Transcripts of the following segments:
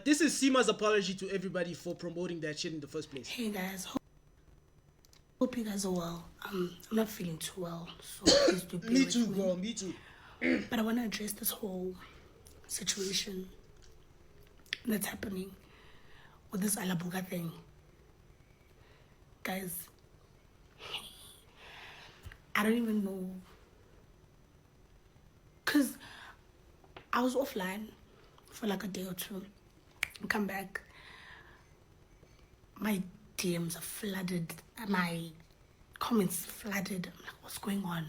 But this is Seema's apology to everybody for promoting that shit in the first place. Hey guys, hope you guys are well. I'm not feeling too well, so please do bear Me with too, girl. Me too. But I want to address this whole situation that's happening with this Alabuga thing. Guys, I don't even know. Because I was offline for like a day or two. Come back. My DMs are flooded. My comments flooded. I'm like, what's going on?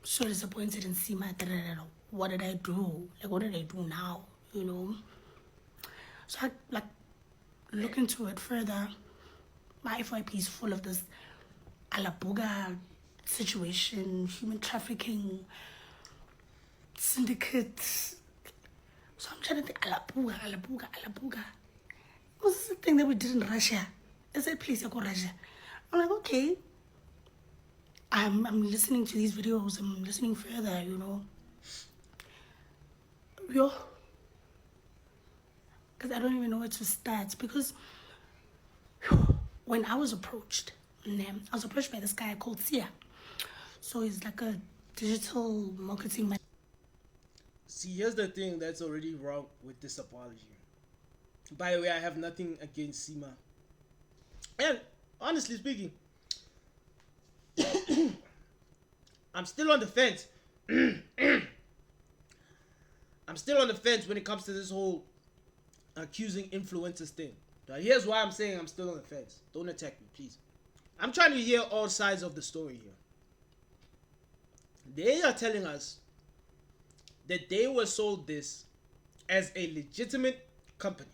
So disappointed in Seema. What did I do? Like, what did I do now? You know? So I like look into it further. My FYP is full of this Alabuga situation, human trafficking, syndicates. So I'm trying to think, Alabuga. What's the thing that we did in Russia? I said, please, I go Russia. I'm like, okay. I'm listening to these videos. I'm listening further, you know. Yo. Because I don't even know where to start. Because when I was approached by this guy called Sia. So he's like a digital marketing man. See, here's the thing that's already wrong with this apology. By the way, I have nothing against Seema. And honestly speaking, I'm still on the fence. I'm still on the fence when it comes to this whole accusing influencers thing. Now, here's why I'm saying I'm still on the fence. Don't attack me, please. I'm trying to hear all sides of the story here. They are telling us that they were sold this as a legitimate company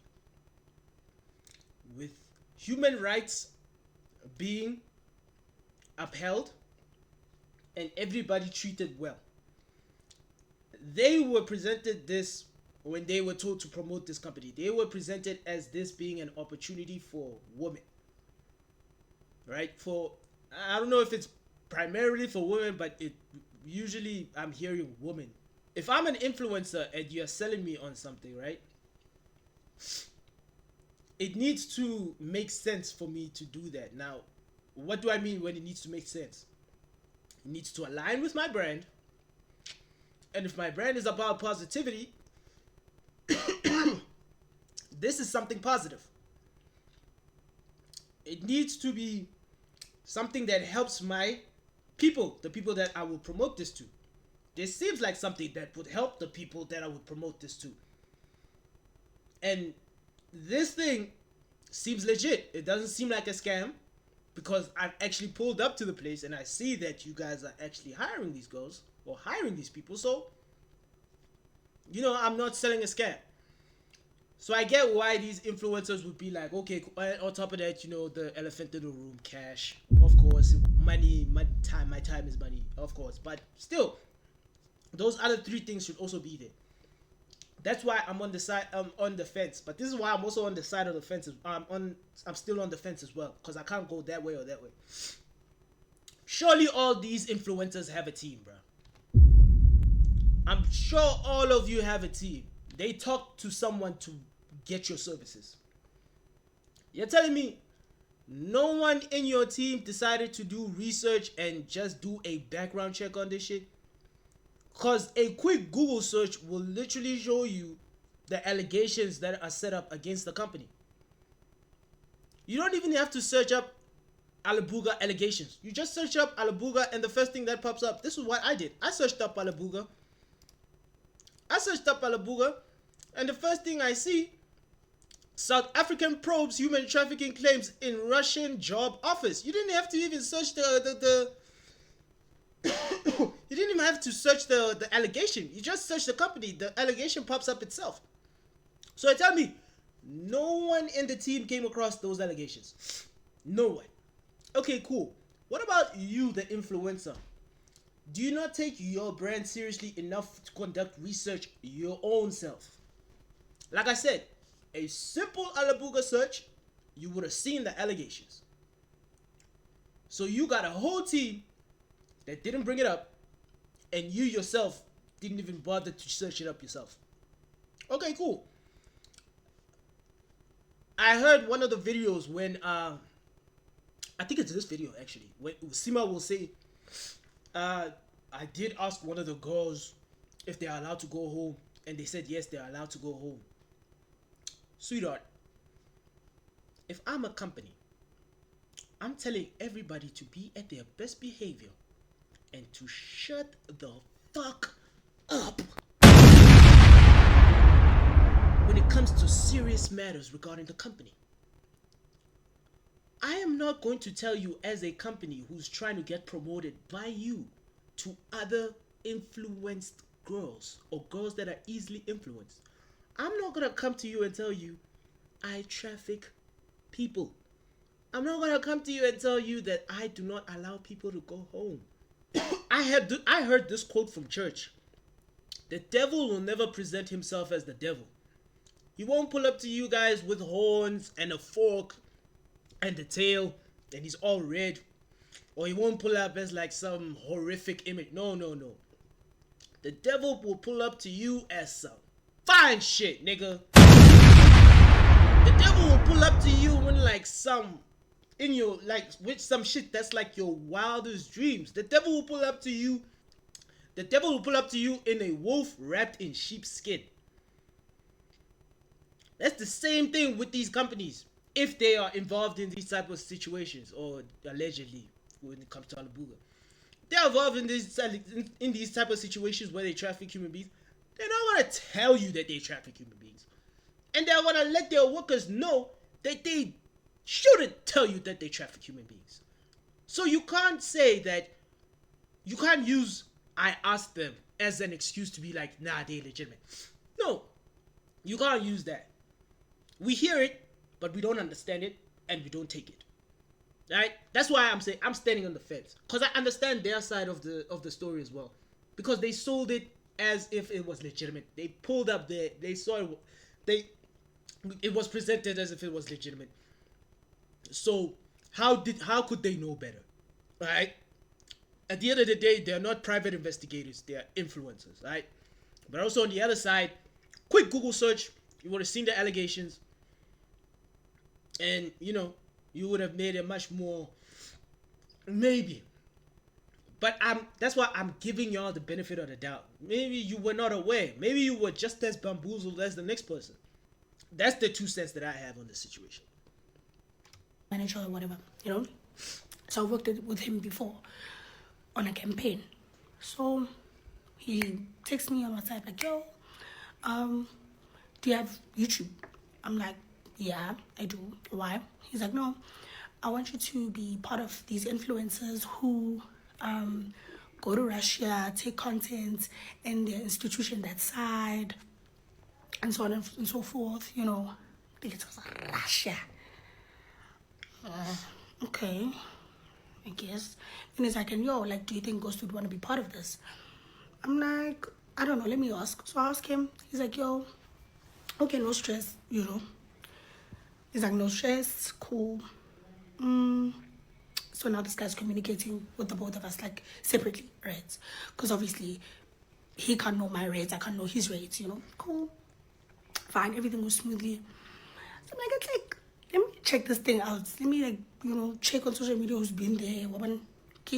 with human rights being upheld and everybody treated well. They were presented this when they were told to promote this company. They were presented as this being an opportunity for women. Right? I don't know if it's primarily for women, but it usually I'm hearing women. If I'm an influencer and you're selling me on something, right? It needs to make sense for me to do that. Now, what do I mean when it needs to make sense? It needs to align with my brand. And if my brand is about positivity, this is something positive. It needs to be something that helps my people, the people that I will promote this to. This seems like something that would help the people that I would promote this to. And this thing seems legit. It doesn't seem like a scam because I've actually pulled up to the place and I see that you guys are actually hiring these girls or hiring these people. So, you know, I'm not selling a scam. So I get why these influencers would be like, okay, on top of that, you know, the elephant in the room, cash, of course, money, my time is money, of course. But still, those other three things should also be there. That's why I'm on the fence. But this is why I'm also on the side of the fence. I'm still on the fence as well because I can't go that way or that way. Surely all these influencers have a team, bro. I'm sure all of you have a team. They talk to someone to get your services. You're telling me no one in your team decided to do research and just do a background check on this shit? Because a quick Google search will literally show you the allegations that are set up against the company. You don't even have to search up Alabuga allegations. You just search up Alabuga and the first thing that pops up. This is what I did. I searched up Alabuga and the first thing I see, South African probes human trafficking claims in Russian job office. You didn't have to even search the you didn't even have to search the allegation. You just search the company. The allegation pops up itself. So tell me, no one in the team came across those allegations. No one. Okay, cool. What about you, the influencer? Do you not take your brand seriously enough to conduct research your own self? Like I said, a simple Alabuga search, you would have seen the allegations. So you got a whole team that didn't bring it up, and you yourself didn't even bother to search it up yourself. Okay, cool. I heard one of the videos when I think it's this video actually when Sima will say, I did ask one of the girls if they are allowed to go home, and they said yes, they are allowed to go home. Sweetheart, if I'm a company, I'm telling everybody to be at their best behavior and to shut the fuck up when it comes to serious matters regarding the company. I am not going to tell you as a company who's trying to get promoted by you to other influenced girls or girls that are easily influenced. I'm not going to come to you and tell you I traffic people. I'm not going to come to you and tell you that I do not allow people to go home. I heard this quote from church. The devil will never present himself as the devil. He won't pull up to you guys with horns and a fork and the tail and he's all red. Or he won't pull up as like some horrific image. No, no, no. The devil will pull up to you as some fine shit, nigga. The devil will pull up to you when like some in your like with some shit that's like your wildest dreams. The devil will pull up to you. The devil will pull up to you in a wolf wrapped in sheepskin. That's the same thing with these companies. If they are involved in these type of situations, or allegedly, when it comes to Alabuga, they're involved in these type of situations where they traffic human beings. They're not gonna tell you that they traffic human beings, and they're gonna let their workers know that they shouldn't tell you that they traffic human beings. So you can't say that. You can't use "I asked them" as an excuse to be like, nah, they're legitimate. No, you can't use that. We hear it, but we don't understand it, and we don't take it. Right? That's why I'm saying I'm standing on the fence, because I understand their side of the story as well, because they sold it as if it was legitimate. They pulled up they saw it, it was presented as if it was legitimate. So how could they know better? Right? At the end of the day, they're not private investigators, they are influencers, right? But also on the other side, quick Google search, you would have seen the allegations, and you would have made it much more, maybe. But that's why I'm giving y'all the benefit of the doubt. Maybe you were not aware. Maybe you were just as bamboozled as the next person. That's the 2 cents that I have on this situation. Manager or whatever, So I worked with him before on a campaign. So he texts me on WhatsApp like, yo, do you have YouTube? I'm like, yeah, I do. Why? He's like, no, I want you to be part of these influencers who go to Russia, take content in the institution that side, and so on and so forth, I think it was like Russia. Okay, I guess. And he's like, and yo, like, do you think Ghost would want to be part of this? I'm like, I don't know, let me ask. So I ask him, he's like, yo, okay, no stress, He's like, no stress, cool. So now this guy's communicating with the both of us, like, separately, right? Because obviously, he can't know my rates, I can't know his rates, Cool. Fine, everything goes smoothly. So I'm like, it's like, let me check this thing out. Let me, like, check on social media who's been there.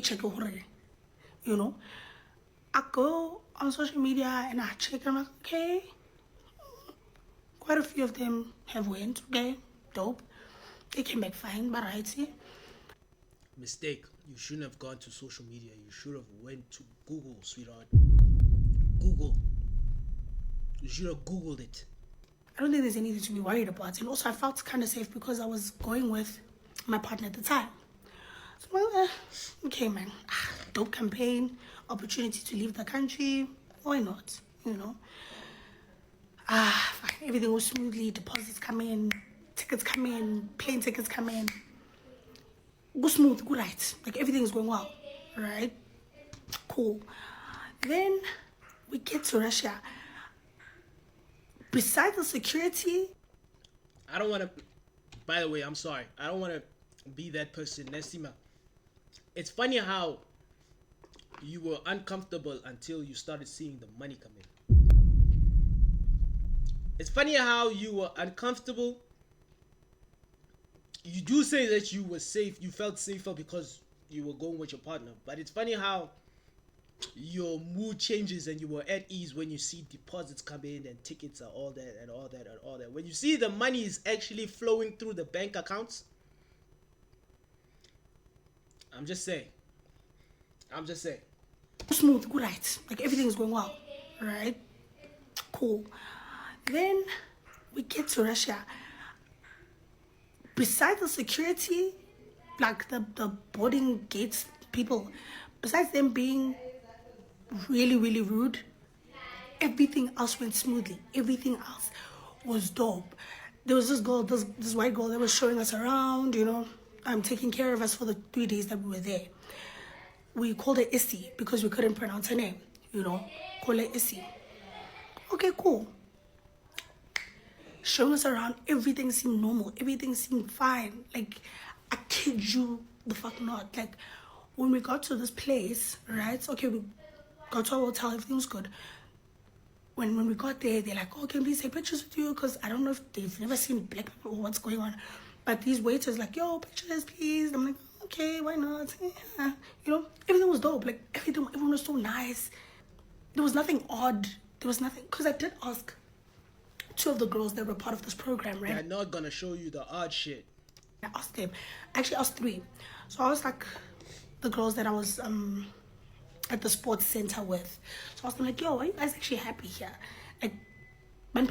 Check I go on social media and I check, and I'm like, okay. Quite a few of them have went, okay, dope. They came back fine, but right, see? Mistake. You shouldn't have gone to social media. You should have went to Google, sweetheart. Google. You should have Googled it. I don't think there's anything to be worried about. And also, I felt kind of safe because I was going with my partner at the time. So, well, okay, man. Dope campaign, opportunity to leave the country. Why not? Fine. Everything was smoothly. Deposits come in, tickets come in, plane tickets come in. Go smooth, go right. Like, everything is going well, right? Cool. Then we get to Russia. Besides the security, I don't want to. By the way, I'm sorry. I don't want to be that person, Nesima. It's funny how you were uncomfortable until you started seeing the money come in. It's funny how you were uncomfortable you do say that you were safe, you felt safer because you were going with your partner. But it's funny how your mood changes and you were at ease when you see deposits come in and tickets and all that and all that and all that. When you see the money is actually flowing through the bank accounts, I'm just saying. I'm just saying. Smooth, good, right? Like everything is going well, right? Cool. Then we get to Russia. Besides the security, like the boarding gates people, besides them being really, really rude, everything else went smoothly. Everything else was dope. There was this girl, this white girl that was showing us around, taking care of us for the 3 days that we were there. We called her Issy because we couldn't pronounce her name, call her Issy. Okay, cool. Showing us around, everything seemed normal, everything seemed fine. Like, I kid you the fuck not. Like, when we got to this place, right? Okay, we got to our hotel, everything was good. When we got there, they're like, oh, can we take pictures with you? Because I don't know if they've never seen black people or what's going on. But these waiters like, yo, pictures, please. I'm like, okay, why not? Yeah. Everything was dope. Like, everyone was so nice. There was nothing odd. There was nothing. Because I did ask 2 of the girls that were part of this program, right? They're not going to show you the odd shit. I asked them. I actually asked 3. So I was like, the girls that I was at the sports center with. So I was like, yo, are you guys actually happy here? Like, are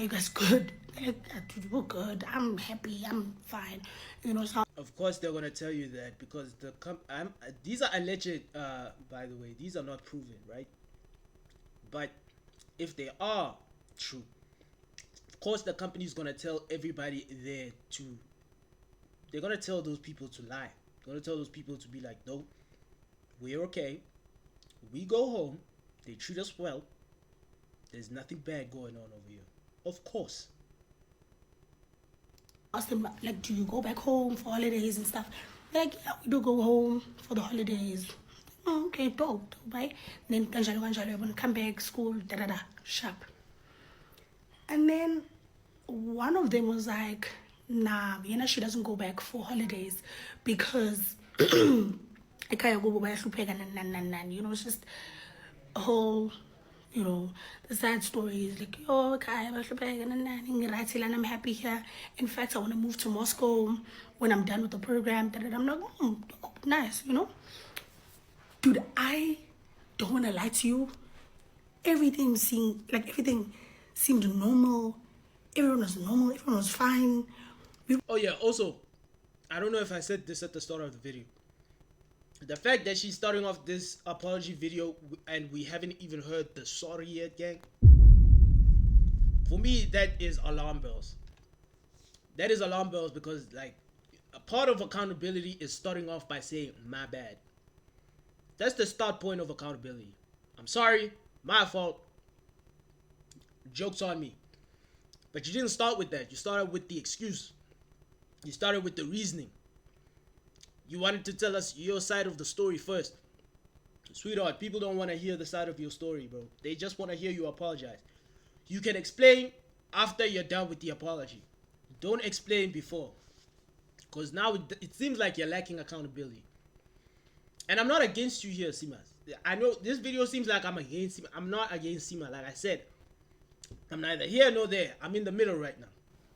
you guys good? They're like, dude, we're good. I'm happy. I'm fine. So of course they're going to tell you that because these are alleged, by the way. These are not proven, right? But if they are true, of course the company is going to tell everybody there they're going to tell those people to lie. They're going to tell those people to be like, no, we're okay. We go home. They treat us well. There's nothing bad going on over here. Of course. Ask them, like, do you go back home for holidays and stuff? They're like, yeah, we do go home for the holidays. Oh, okay, dope, right? And then kanjalo, come back, school, sharp. And then one of them was like, nah, she doesn't go back for holidays because it's just a whole, the sad stories like, oh, okay, I'm happy here. In fact, I want to move to Moscow when I'm done with the program. I'm like, nice, Dude, I don't want to lie to you. Everything seemed normal. Everyone was normal. Everyone was fine. Oh yeah, also, I don't know if I said this at the start of the video. The fact that she's starting off this apology video and we haven't even heard the sorry yet, gang. For me, that is alarm bells. That is alarm bells because, like, a part of accountability is starting off by saying, my bad. That's the start point of accountability. I'm sorry, my fault. Joke's on me. But you didn't start with that. You started with the excuse. You started with the reasoning. You wanted to tell us your side of the story first. Sweetheart, people don't want to hear the side of your story, bro. They just want to hear you apologize. You can explain after you're done with the apology. Don't explain before. Because now it seems like you're lacking accountability. And I'm not against you here, Sima. I know this video seems like I'm against Sima. I'm not against Sima. Like I said, I'm neither here nor there. I'm in the middle right now.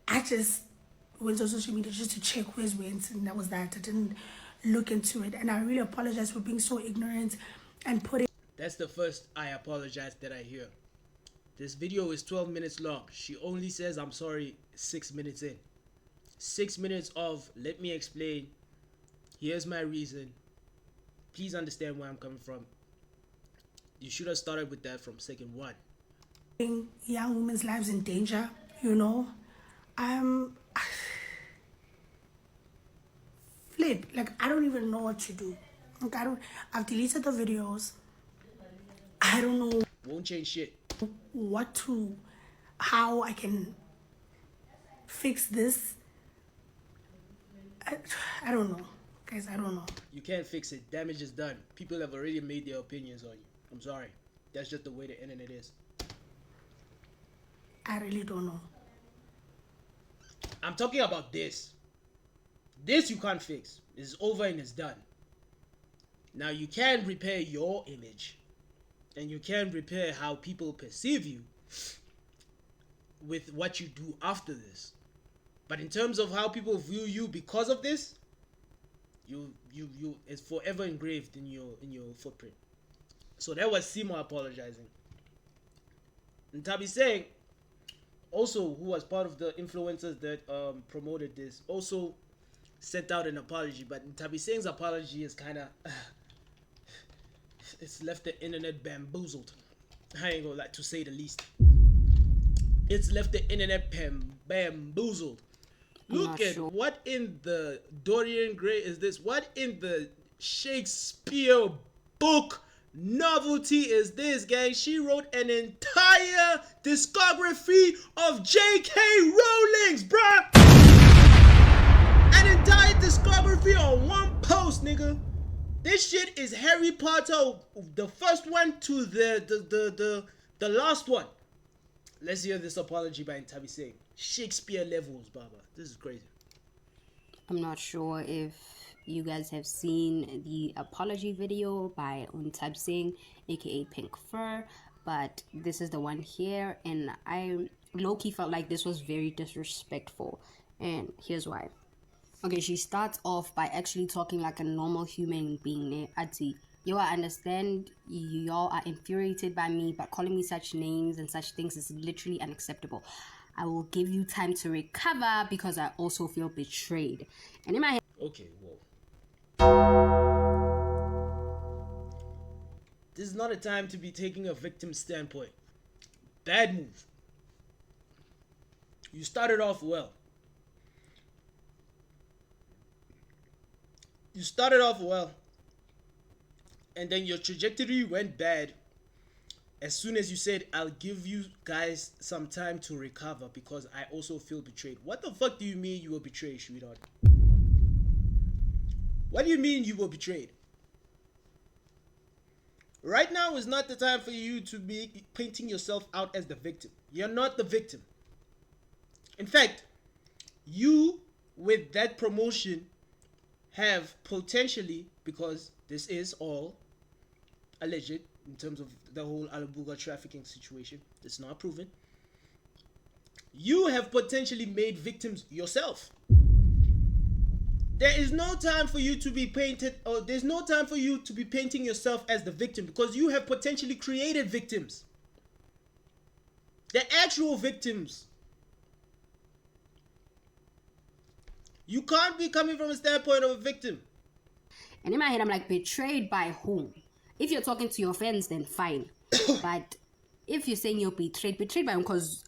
I just went on social media just to check where's went, and that was that. I didn't look into it, and I really apologize for being so ignorant and putting. That's the first I apologize that I hear. This video is 12 minutes long. She only says I'm sorry 6 minutes in. 6 minutes of let me explain. Here's my reason. Please understand where I'm coming from. You should have started with that from second one. Young women's lives in danger, flip. Like, I don't even know what to do. Like, I've deleted the videos. I don't know. Won't change shit. How I can fix this. I don't know. Guys, I don't know. You can't fix it. Damage is done. People have already made their opinions on you. I'm sorry. That's just the way the internet is. I really don't know. I'm talking about this. This you can't fix. It's over and it's done. Now you can repair your image, and you can repair how people perceive you with what you do after this. But in terms of how people view you because of this, you it's forever engraved in your footprint. So that was Simo apologizing. And Tabi saying, also, who was part of the influencers that promoted this, also sent out an apology. But Tabi Singh's apology is kind of it's left the internet bamboozled. I ain't gonna like to say the least. It's left the internet bamboozled. Look at sure. What in the Dorian Gray is this? What in the Shakespeare book novelty is this, gang? She wrote an entire discography of J.K. Rowling's, bruh! An entire discography on one post, nigga. This shit is Harry Potter, the first one to the last one. Let's hear this apology by Tabi Singh. Shakespeare levels, Baba. This is crazy. I'm not sure if you guys have seen the apology video by Tabi Singh, aka Pink Fur, but this is the one here, and I low-key felt like this was very disrespectful, and here's why. Okay, she starts off by actually talking like a normal human being. Ati, yo, I understand y'all are infuriated by me, but calling me such names and such things is literally unacceptable. I will give you time to recover because I also feel betrayed. And in my head, okay, whoa. This is not a time to be taking a victim standpoint. Bad move. You started off well. And then your trajectory went bad as soon as you said, I'll give you guys some time to recover because I also feel betrayed. What the fuck do you mean you were betrayed, sweetheart? What do you mean you were betrayed? Right now is not the time for you to be painting yourself out as the victim. You're not the victim. In fact, you, with that promotion, have potentially, because this is all alleged in terms of the whole Alabuga trafficking situation, it's not proven, you have potentially made victims yourself. There is no time for you to be painted, or there's no time for you to be painting yourself as the victim, because you have potentially created victims. They're actual victims. You can't be coming from a standpoint of a victim. And in my head, I'm like, betrayed by whom? If you're talking to your friends, then fine. But if you're saying you're betrayed by whom? Because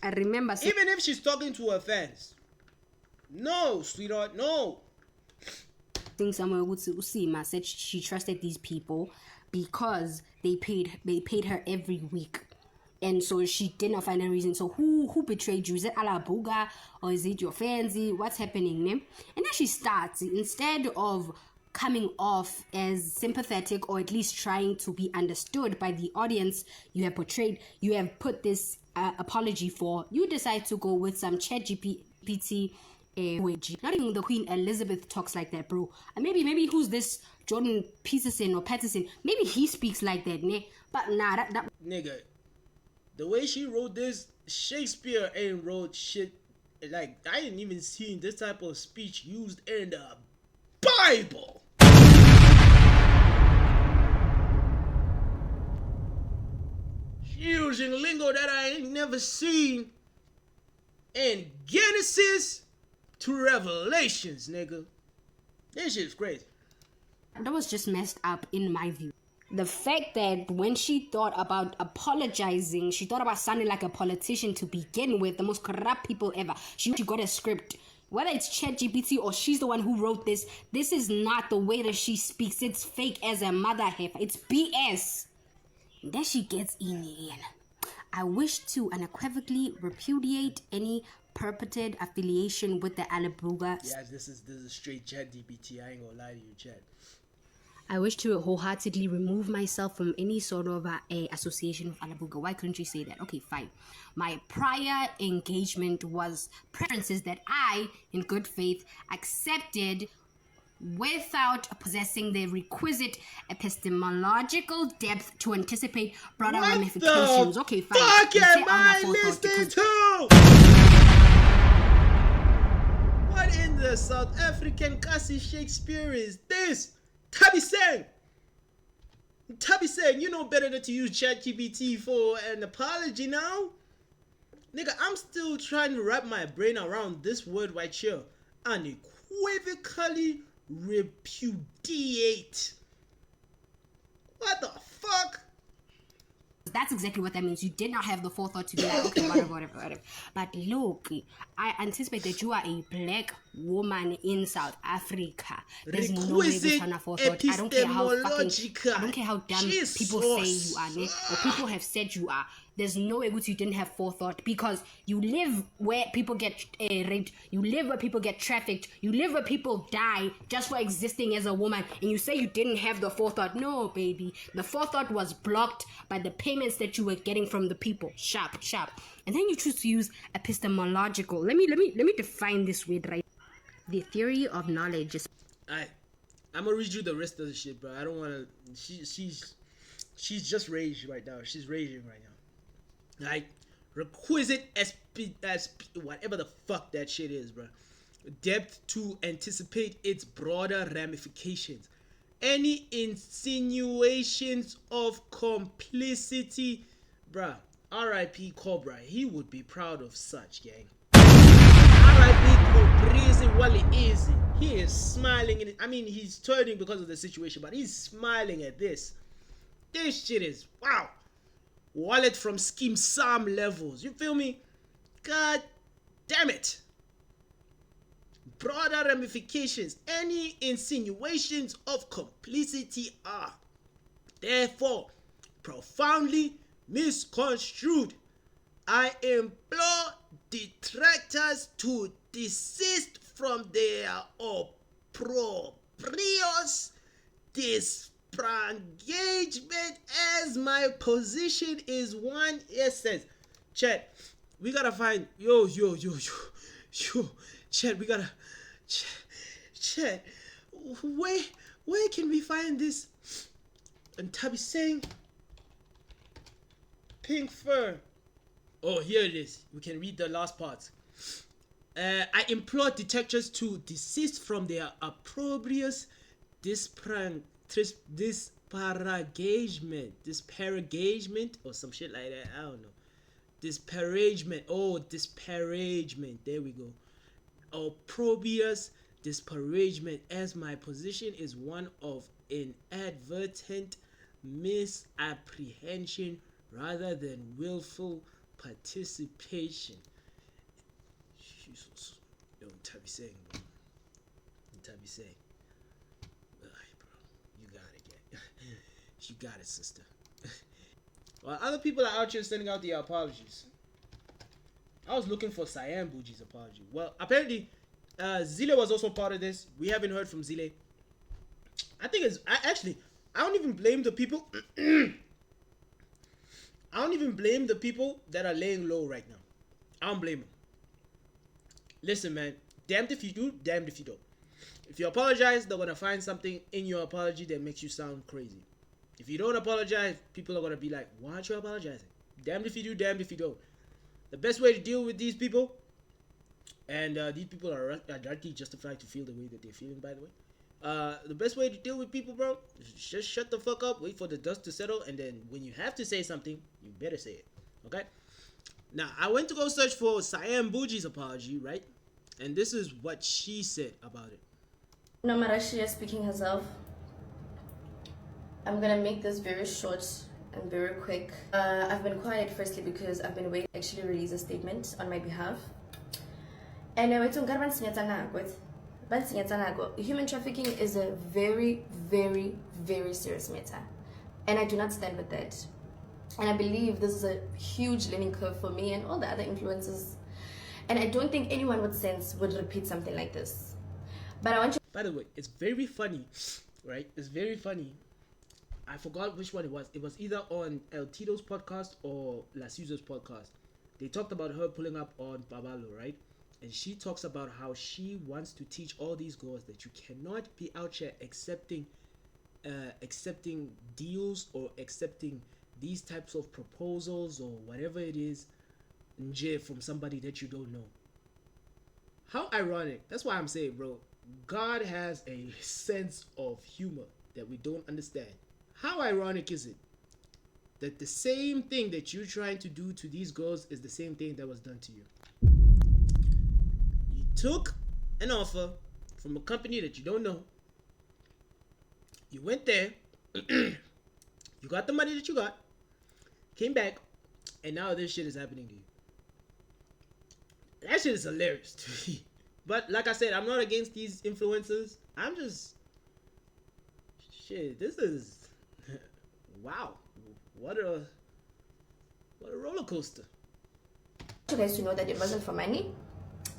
I remember... Even if she's talking to her fans. No, sweetheart, no. I think somewhere Usima said she trusted these people because they paid her every week. And so she did not find a reason. So who betrayed you? Is it Alabuga or is it your fancy? What's happening, ne? And then she starts, instead of coming off as sympathetic or at least trying to be understood by the audience you have put this apology for, you decide to go with some ChatGPT not even the Queen Elizabeth talks like that, bro. And maybe who's this Jordan Peterson or Patterson? Maybe he speaks like that, ne? But nah, that nigga, the way she wrote this, Shakespeare ain't wrote shit. Like, I ain't even seen this type of speech used in the Bible. She using lingo that I ain't never seen in Genesis to Revelations, nigga. This shit's crazy. That was just messed up in my view. The fact that when she thought about apologizing, she thought about sounding like a politician to begin with, the most corrupt people ever. She got a script. Whether it's ChatGPT or she's the one who wrote this is not the way that she speaks. It's fake as a mother heifer. It's BS. Then she gets in again. I wish to unequivocally repudiate any purported affiliation with the Alabuga. Yeah, this is straight ChatGPT. I ain't gonna lie to you, Chat. I wish to wholeheartedly remove myself from any sort of association with Alabuga. Why couldn't you say that? Okay, fine. My prior engagement was preferences that I, in good faith, accepted without possessing the requisite epistemological depth to anticipate broader What ramifications. the Okay, fine. fuck You say am I'm not I forethought listening because to? What in the South African Kasi Shakespeare is this? Tabi saying, you know better than to use ChatGPT for an apology now? Nigga, I'm still trying to wrap my brain around this word right here. Unequivocally repudiate. What the fuck? that's exactly what that means. You did not have the forethought to be like, okay, whatever. But look, I anticipate that you are a black woman in South Africa. There's no way Requisite we turn a forethought. I don't care how dumb Jesus. people say you are, or people have said you are. There's no way you didn't have forethought because you live where people get raped, you live where people get trafficked, you live where people die just for existing as a woman, and you say you didn't have the forethought. No, baby. The forethought was blocked by the payments that you were getting from the people. Sharp. And then you choose to use epistemological. Let me define this word right. The theory of knowledge is. Alright, I'm gonna read you the rest of the shit, bro. I don't wanna. She's just raged right now. She's raging right now. Like, requisite whatever the fuck that shit is, bro. Depth to anticipate its broader ramifications. Any insinuations of complicity, bruh. R.I.P. Cobra. He would be proud of such, gang. R.I.P. Cobra. Wally Easy. He is smiling. He's turning because of the situation, but he's smiling at this. This shit is wow. Wallet from Scheme Sam levels. You feel me? God damn it. Broader ramifications. Any insinuations of complicity are therefore profoundly misconstrued. I implore detractors to desist from their opprobrious disengagement as my position is one essence. Chat, we gotta find yo. Chat, we gotta chat. Where can we find this? And Tabi saying pink fur. Oh, here it is. We can read the last part. I implore detectors to desist from their opprobrious disparagement or some shit like that. I don't know. Disparagement. There we go. Opprobrious disparagement, as my position is one of inadvertent misapprehension rather than willful participation. Jesus. Yo, Tabi saying, bro. Tabi saying. Alright, bro. You got it, gang. You got it, sister. While other people are out here sending out their apologies, I was looking for Cyan Buji's apology. Well, apparently, Zile was also part of this. We haven't heard from Zile. I don't even blame the people. I don't even blame the people that are laying low right now. I don't blame them. Listen, man. Damned if you do, damned if you don't. If you apologize, they're going to find something in your apology that makes you sound crazy. If you don't apologize, people are going to be like, why aren't you apologizing? Damned if you do, damned if you don't. The best way to deal with these people, and these people are rightly justified to feel the way that they're feeling, by the way. The best way to deal with people, bro, is just shut the fuck up, wait for the dust to settle, and then when you have to say something, you better say it. Okay? Now, I went to go search for Cyan Buji's apology, right? And this is what she said about it. No matter she is speaking herself, I'm gonna make this very short and very quick. I've been quiet firstly because I've been waiting to actually release a statement on my behalf. And human trafficking is a very, very, very serious matter. And I do not stand with that. And I believe this is a huge learning curve for me and all the other influencers. And I don't think anyone with sense would repeat something like this. But I want you. By the way, it's very funny right? It's very funny. I forgot which one it was. It was either on El Tito's podcast or La Suzo's podcast. They talked about her pulling up on Babalo, right? And she talks about how she wants to teach all these girls that you cannot be out here accepting deals or accepting these types of proposals or whatever it is from somebody that you don't know. How ironic. That's why I'm saying, bro, God has a sense of humor that we don't understand. How ironic is it that the same thing that you're trying to do to these girls is the same thing that was done to you? You took an offer from a company that you don't know. You went there. You got the money that you got. Came back. And now this shit is happening to you. That shit is hilarious to me. But like I said, I'm not against these influencers. I'm just... Shit, this is... Wow. What a roller coaster. You guys to know that it wasn't for money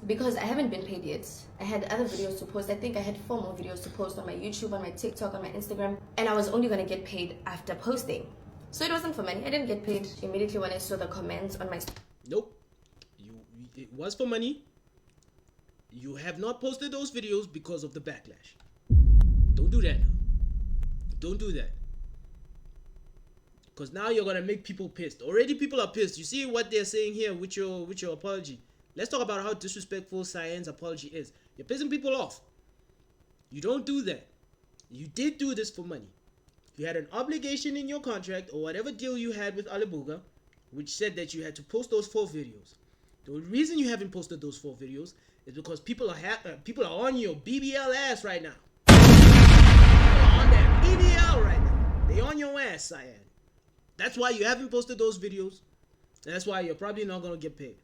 because I haven't been paid yet. I had other videos to post. I think I had 4 more videos to post on my YouTube, on my TikTok, on my Instagram, and I was only going to get paid after posting. So it wasn't for money. I didn't get paid immediately when I saw the comments on my... Nope. It was for money. You have not posted those videos because of the backlash. Don't do that now. Don't do that. Because now you're gonna make people pissed. Already people are pissed. You see what they're saying here with your apology. Let's talk about how disrespectful Cyan's apology is. You're pissing people off. You don't do that. You did do this for money. You had an obligation in your contract or whatever deal you had with Alibuga, which said that you had to post those 4 videos. The reason you haven't posted those 4 videos is because people are on your BBL ass right now. People are on that BBL right now. They on your ass, Cyan. That's why you haven't posted those videos. And that's why you're probably not gonna get paid.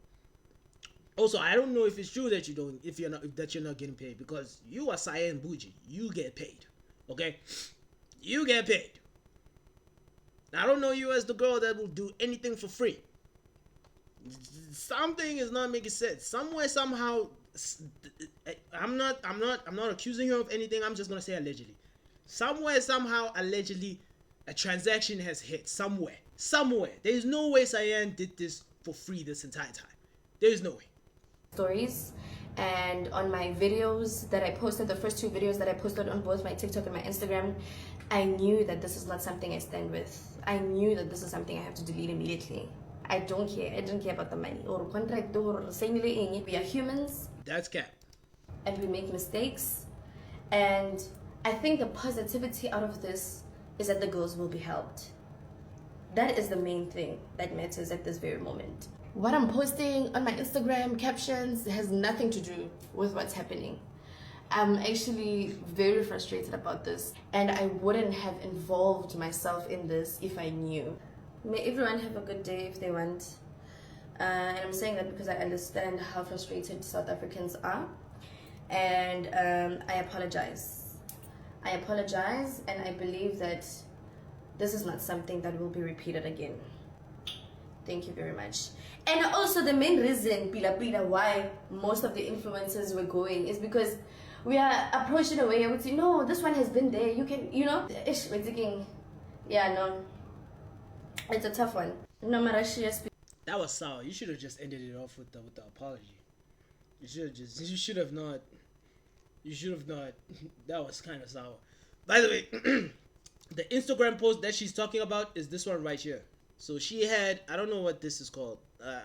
Also, I don't know if it's true that you're not getting paid, because you are Cyan Bougie. You get paid. Okay? You get paid. I don't know you as the girl that will do anything for free. Something is not making sense. Somewhere, somehow, I'm not accusing her of anything. I'm just gonna say allegedly. Somewhere, somehow, allegedly, a transaction has hit somewhere. There is no way Cyan did this for free this entire time. There is no way. Stories and on my videos that I posted, the first 2 videos that I posted on both my TikTok and my Instagram, I knew that this is not something I stand with. I knew that this is something I have to delete immediately. I don't care. I didn't care about the money or contract or saying we are humans. That's cap. And we make mistakes. And I think the positivity out of this is that the girls will be helped. That is the main thing that matters at this very moment. What I'm posting on my Instagram captions has nothing to do with what's happening. I'm actually very frustrated about this, and I wouldn't have involved myself in this if I knew. May everyone have a good day if they want. And I'm saying that because I understand how frustrated South Africans are. And I apologize. I apologize, and I believe that this is not something that will be repeated again. Thank you very much. And also the main reason, why most of the influencers were going is because we are approaching a way I would say, no, this one has been there. You can, we're thinking, yeah, no. It's a tough one. No matter that was sour. You should have just ended it off with the apology. You should have not. That was kind of sour. By the way, the Instagram post that she's talking about is this one right here. So she had, I don't know what this is called.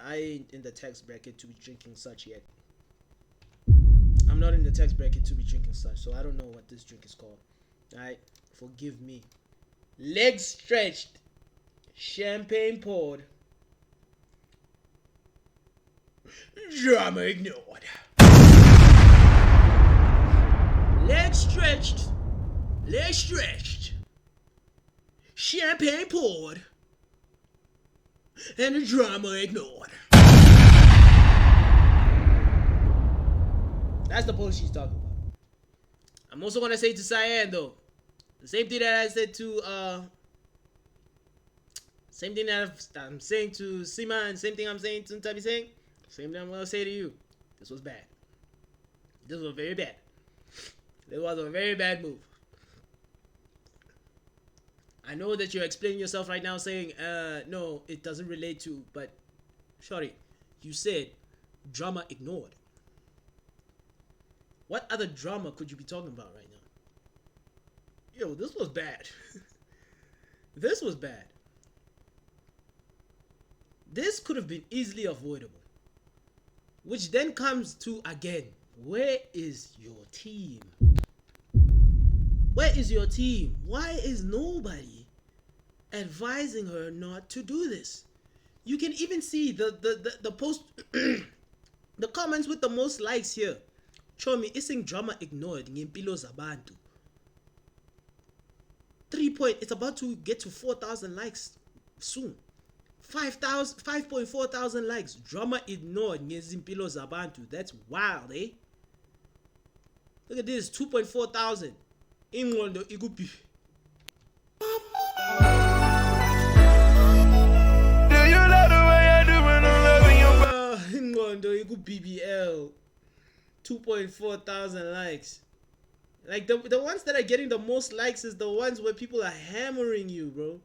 I ain't in the tax bracket to be drinking such yet. I'm not in the tax bracket to be drinking such, so I don't know what this drink is called. Alright, forgive me. Legs stretched, champagne poured, drama ignored. Legs stretched, champagne poured, and the drama ignored. That's the post she's talking about. I'm also gonna say to Cyan though, the same thing that I said to same thing that I'm saying to Sima, and same thing I'm saying to Tabi saying, same thing I'm gonna say to you. This was bad. This was very bad. It was a very bad move. I know that you're explaining yourself right now saying, no, it doesn't relate to, but sorry, you said drama ignored. What other drama could you be talking about right now? Yo, this was bad. This was bad. This could have been easily avoidable. Which then comes to, again, where is your team? Where is your team? Why is nobody advising her not to do this? You can even see the post, the comments with the most likes here. Show me, isn't drama ignored? Ngempilo zabantu. 3 point, it's about to get to 4,000 likes soon. 5.4 thousand likes. Drama ignored ngezimpilo zabantu. That's wild, eh? Look at this, 2.4 thousand. Ingqondo ikubi. Do you love the way I do when I'm loving you? Ingqondo ikuBBL. 2.4 thousand likes. Like the ones that are getting the most likes is the ones where people are hammering you, bro.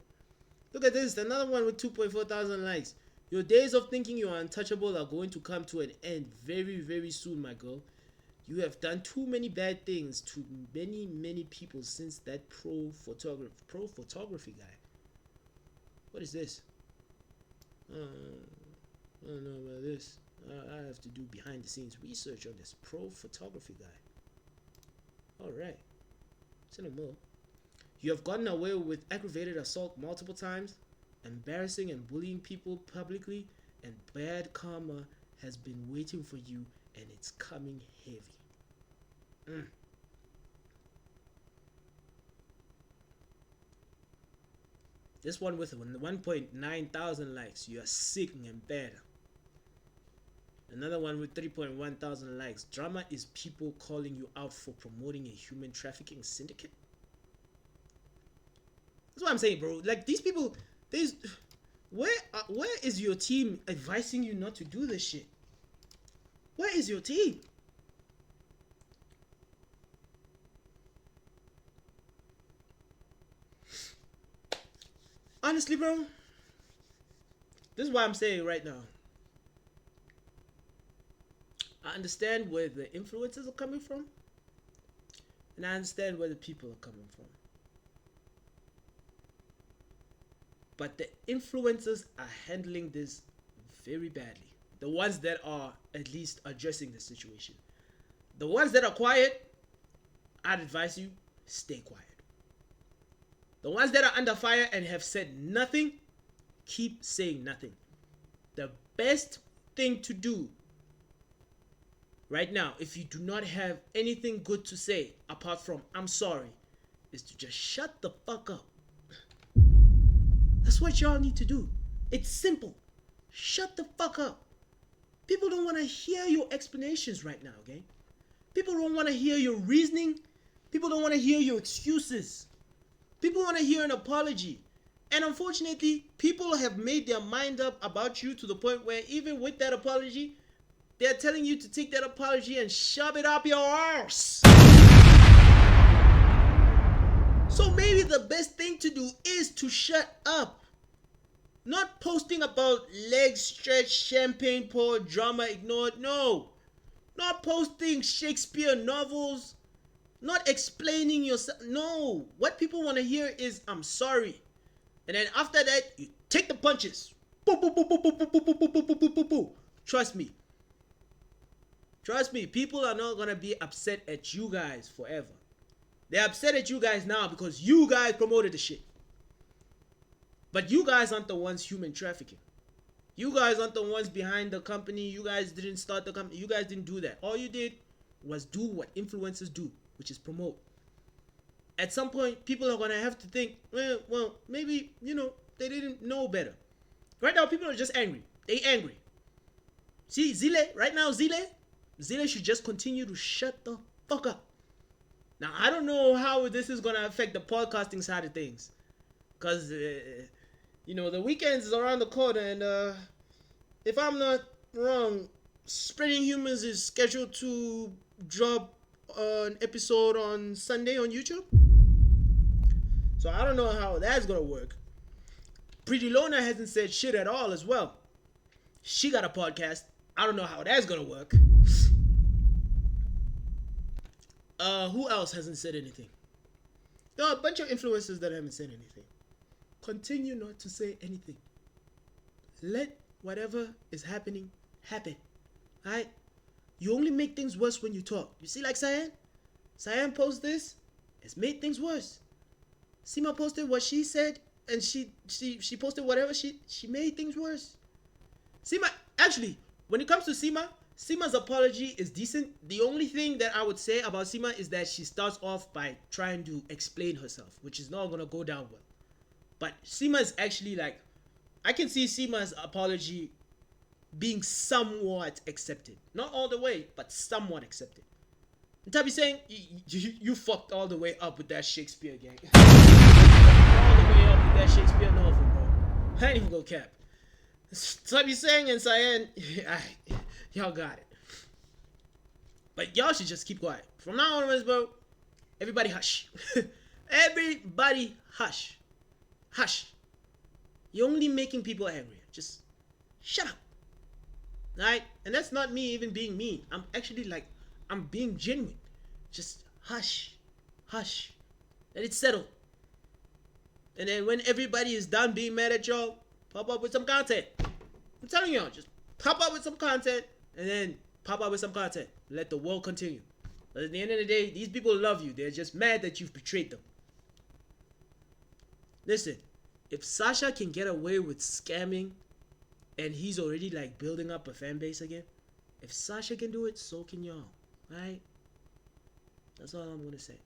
Look at this, another one with 2.4 thousand likes. Your days of thinking you are untouchable are going to come to an end very, very soon, my girl. You have done too many bad things to many, many people since that pro photography guy. What is this? I don't know about this. I have to do behind the scenes research on this pro photography guy. Alright. Say no more. You have gotten away with aggravated assault multiple times, embarrassing and bullying people publicly, and bad karma has been waiting for you, and it's coming heavy. This one with 1.9 thousand likes. You are sick and bad. Another one with 3.1 thousand likes. Drama is people calling you out for promoting a human trafficking syndicate. That's what I'm saying, bro. Like, these people, where is your team advising you not to do this shit? Where is your team? Honestly, bro, this is what I'm saying right now. I understand where the influencers are coming from, and I understand where the people are coming from. But the influencers are handling this very badly. The ones that are at least addressing the situation. The ones that are quiet, I'd advise you, stay quiet. The ones that are under fire and have said nothing, keep saying nothing. The best thing to do right now, if you do not have anything good to say apart from I'm sorry, is to just shut the fuck up. That's what y'all need to do. It's simple. Shut the fuck up. People don't want to hear your explanations right now, okay? People don't want to hear your reasoning. People don't want to hear your excuses. People want to hear an apology. And unfortunately, people have made their mind up about you to the point where even with that apology, they're telling you to take that apology and shove it up your arse. So maybe the best thing to do is to shut up. Not posting about legs stretched, champagne poured, drama ignored. No. Not posting Shakespeare novels. Not explaining yourself. No. What people want to hear is I'm sorry. And then after that, you take the punches. Boo, boo, boo, boo, boo, boo, boo, boo, boo, boo, boo, boo, boo. Trust me. Trust me. People are not going to be upset at you guys forever. They're upset at you guys now because you guys promoted the shit. But you guys aren't the ones human trafficking. You guys aren't the ones behind the company. You guys didn't start the company. You guys didn't do that. All you did was do what influencers do, which is promote. At some point, people are going to have to think, well, maybe, they didn't know better. Right now, people are just angry. They angry. See, Zile, right now, Zile should just continue to shut the fuck up. Now, I don't know how this is going to affect the podcasting side of things. Because, the weekends is around the corner. And if I'm not wrong, Spreading Humans is scheduled to drop an episode on Sunday on YouTube. So I don't know how that's gonna work. Pretty Lona hasn't said shit at all as well. She got a podcast. I don't know how that's gonna work. Who else hasn't said anything? There are a bunch of influencers that haven't said anything. Continue not to say anything. Let whatever is happening happen. Alright? You only make things worse when you talk. You see, like Cyan? Cyan posts this. It's made things worse. Seema posted what she said, and she posted whatever she made things worse. Seema, actually, when it comes to Seema's apology is decent. The only thing that I would say about Seema is that she starts off by trying to explain herself, which is not gonna go down well. But Seema is actually like, I can see Seema's apology being somewhat accepted. Not all the way, but somewhat accepted. And Tabby saying, you fucked all the way up with that Shakespeare gang. All the way up with that Shakespeare novel, bro. I ain't even go cap. Tabby saying and Cyan, y'all got it. But y'all should just keep quiet. From now onwards, bro, everybody hush. Everybody hush. Hush. You're only making people angry. Just shut up. Alright? And that's not me even being mean. I'm actually like, I'm being genuine. Just hush. Hush. Let it settle. And then when everybody is done being mad at y'all, pop up with some content. I'm telling y'all, just pop up with some content and then pop up with some content. Let the world continue. But at the end of the day, these people love you. They're just mad that you've betrayed them. Listen, if Sasha can get away with scamming and he's already like building up a fan base again, if Sasha can do it, so can y'all. Right? That's all I'm gonna say.